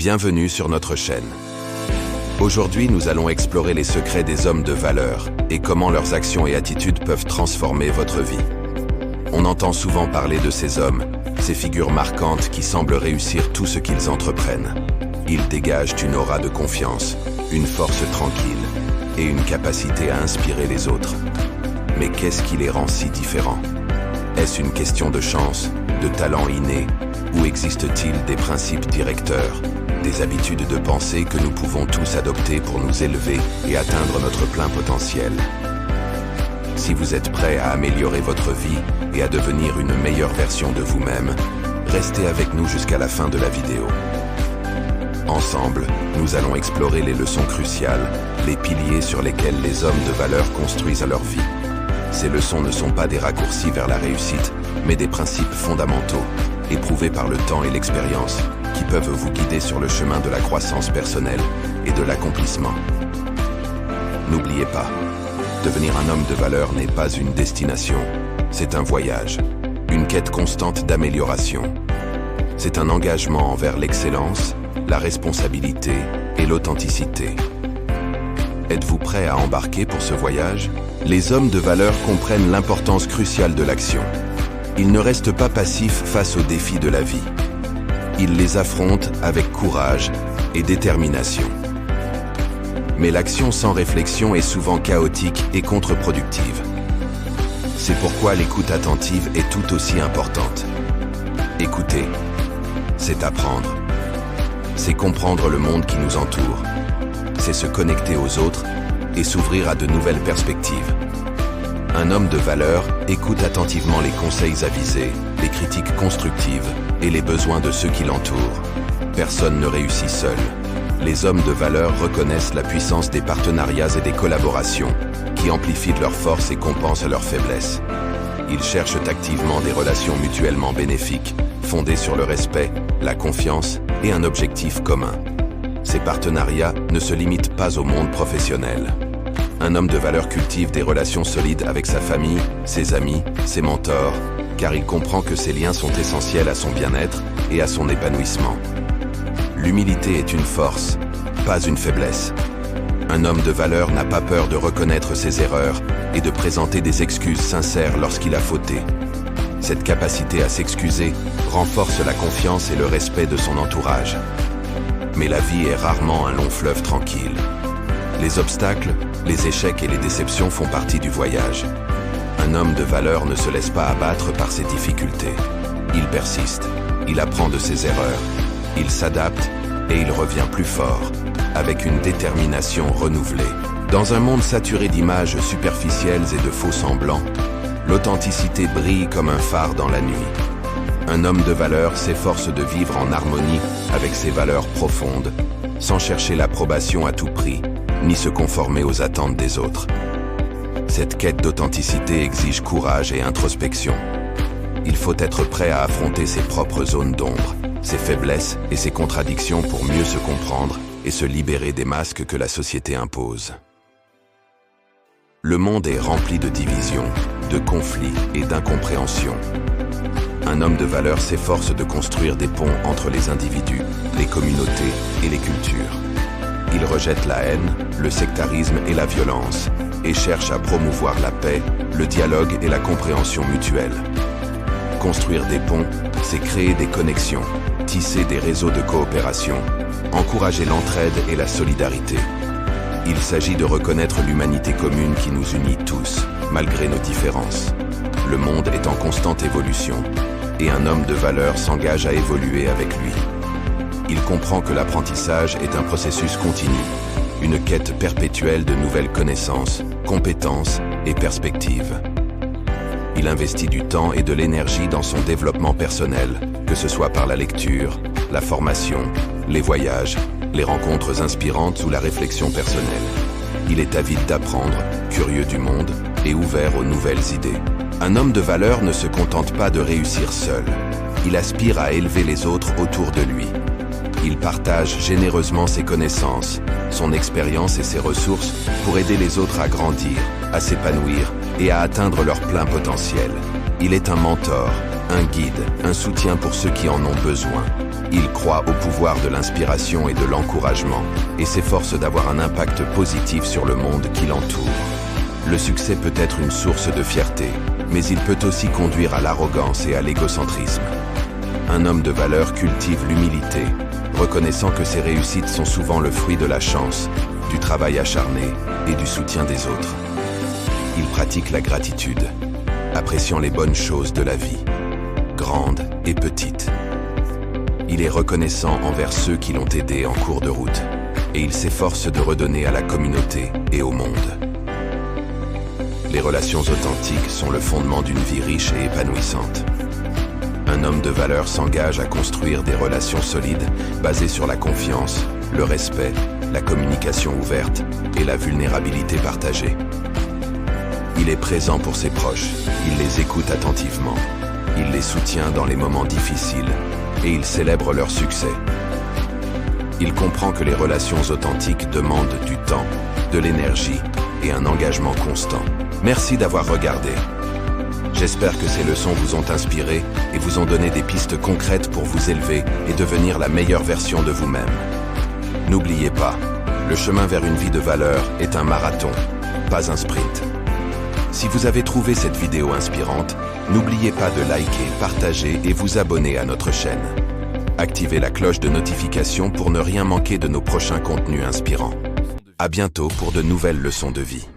Bienvenue sur notre chaîne. Aujourd'hui, nous allons explorer les secrets des hommes de valeur et comment leurs actions et attitudes peuvent transformer votre vie. On entend souvent parler de ces hommes, ces figures marquantes qui semblent réussir tout ce qu'ils entreprennent. Ils dégagent une aura de confiance, une force tranquille et une capacité à inspirer les autres. Mais qu'est-ce qui les rend si différents? Est-ce une question de chance, de talent inné, ou existe-t-il des principes directeurs, des habitudes de pensée que nous pouvons tous adopter pour nous élever et atteindre notre plein potentiel? Si vous êtes prêt à améliorer votre vie et à devenir une meilleure version de vous-même, restez avec nous jusqu'à la fin de la vidéo. Ensemble, nous allons explorer les leçons cruciales, les piliers sur lesquels les hommes de valeur construisent leur vie. Ces leçons ne sont pas des raccourcis vers la réussite, mais des principes fondamentaux, éprouvés par le temps et l'expérience, qui peuvent vous guider sur le chemin de la croissance personnelle et de l'accomplissement. N'oubliez pas, devenir un homme de valeur n'est pas une destination, c'est un voyage, une quête constante d'amélioration. C'est un engagement envers l'excellence, la responsabilité et l'authenticité. Êtes-vous prêt à embarquer pour ce voyage? Les hommes de valeur comprennent l'importance cruciale de l'action. Ils ne restent pas passifs face aux défis de la vie. Ils les affrontent avec courage et détermination. Mais l'action sans réflexion est souvent chaotique et contre-productive. C'est pourquoi l'écoute attentive est tout aussi importante. Écouter, c'est apprendre. C'est comprendre le monde qui nous entoure. C'est se connecter aux autres et s'ouvrir à de nouvelles perspectives. Un homme de valeur écoute attentivement les conseils avisés, les critiques constructives et les besoins de ceux qui l'entourent. Personne ne réussit seul. Les hommes de valeur reconnaissent la puissance des partenariats et des collaborations, qui amplifient leurs forces et compensent leurs faiblesses. Ils cherchent activement des relations mutuellement bénéfiques, fondées sur le respect, la confiance et un objectif commun. Ces partenariats ne se limitent pas au monde professionnel. Un homme de valeur cultive des relations solides avec sa famille, ses amis, ses mentors, car il comprend que ces liens sont essentiels à son bien-être et à son épanouissement. L'humilité est une force, pas une faiblesse. Un homme de valeur n'a pas peur de reconnaître ses erreurs et de présenter des excuses sincères lorsqu'il a fauté. Cette capacité à s'excuser renforce la confiance et le respect de son entourage. Mais la vie est rarement un long fleuve tranquille. Les obstacles, les échecs et les déceptions font partie du voyage. Un homme de valeur ne se laisse pas abattre par ses difficultés. Il persiste, il apprend de ses erreurs, il s'adapte et il revient plus fort, avec une détermination renouvelée. Dans un monde saturé d'images superficielles et de faux semblants, l'authenticité brille comme un phare dans la nuit. Un homme de valeur s'efforce de vivre en harmonie avec ses valeurs profondes, sans chercher l'approbation à tout prix, ni se conformer aux attentes des autres. Cette quête d'authenticité exige courage et introspection. Il faut être prêt à affronter ses propres zones d'ombre, ses faiblesses et ses contradictions pour mieux se comprendre et se libérer des masques que la société impose. Le monde est rempli de divisions, de conflits et d'incompréhensions. Un homme de valeur s'efforce de construire des ponts entre les individus, les communautés et les cultures. Il rejette la haine, le sectarisme et la violence, et cherche à promouvoir la paix, le dialogue et la compréhension mutuelle. Construire des ponts, c'est créer des connexions, tisser des réseaux de coopération, encourager l'entraide et la solidarité. Il s'agit de reconnaître l'humanité commune qui nous unit tous, malgré nos différences. Le monde est en constante évolution, et un homme de valeur s'engage à évoluer avec lui. Il comprend que l'apprentissage est un processus continu, une quête perpétuelle de nouvelles connaissances, compétences et perspectives. Il investit du temps et de l'énergie dans son développement personnel, que ce soit par la lecture, la formation, les voyages, les rencontres inspirantes ou la réflexion personnelle. Il est avide d'apprendre, curieux du monde et ouvert aux nouvelles idées. Un homme de valeur ne se contente pas de réussir seul. Il aspire à élever les autres autour de lui. Il partage généreusement ses connaissances, son expérience et ses ressources pour aider les autres à grandir, à s'épanouir et à atteindre leur plein potentiel. Il est un mentor, Un guide, un soutien pour ceux qui en ont besoin. Il croit au pouvoir de l'inspiration et de l'encouragement et s'efforce d'avoir un impact positif sur le monde qui l'entoure. Le succès peut être une source de fierté, mais il peut aussi conduire à l'arrogance et à l'égocentrisme. Un homme de valeur cultive l'humilité, reconnaissant que ses réussites sont souvent le fruit de la chance, du travail acharné et du soutien des autres. Il pratique la gratitude, appréciant les bonnes choses de la vie, grandes et petites. Il est reconnaissant envers ceux qui l'ont aidé en cours de route, et il s'efforce de redonner à la communauté et au monde. Les relations authentiques sont le fondement d'une vie riche et épanouissante. Un homme de valeur s'engage à construire des relations solides basées sur la confiance, le respect, la communication ouverte et la vulnérabilité partagée. Il est présent pour ses proches, il les écoute attentivement, il les soutient dans les moments difficiles et il célèbre leur succès. Il comprend que les relations authentiques demandent du temps, de l'énergie et un engagement constant. Merci d'avoir regardé. J'espère que ces leçons vous ont inspiré et vous ont donné des pistes concrètes pour vous élever et devenir la meilleure version de vous-même. N'oubliez pas, le chemin vers une vie de valeur est un marathon, pas un sprint. Si vous avez trouvé cette vidéo inspirante, n'oubliez pas de liker, partager et vous abonner à notre chaîne. Activez la cloche de notification pour ne rien manquer de nos prochains contenus inspirants. À bientôt pour de nouvelles leçons de vie.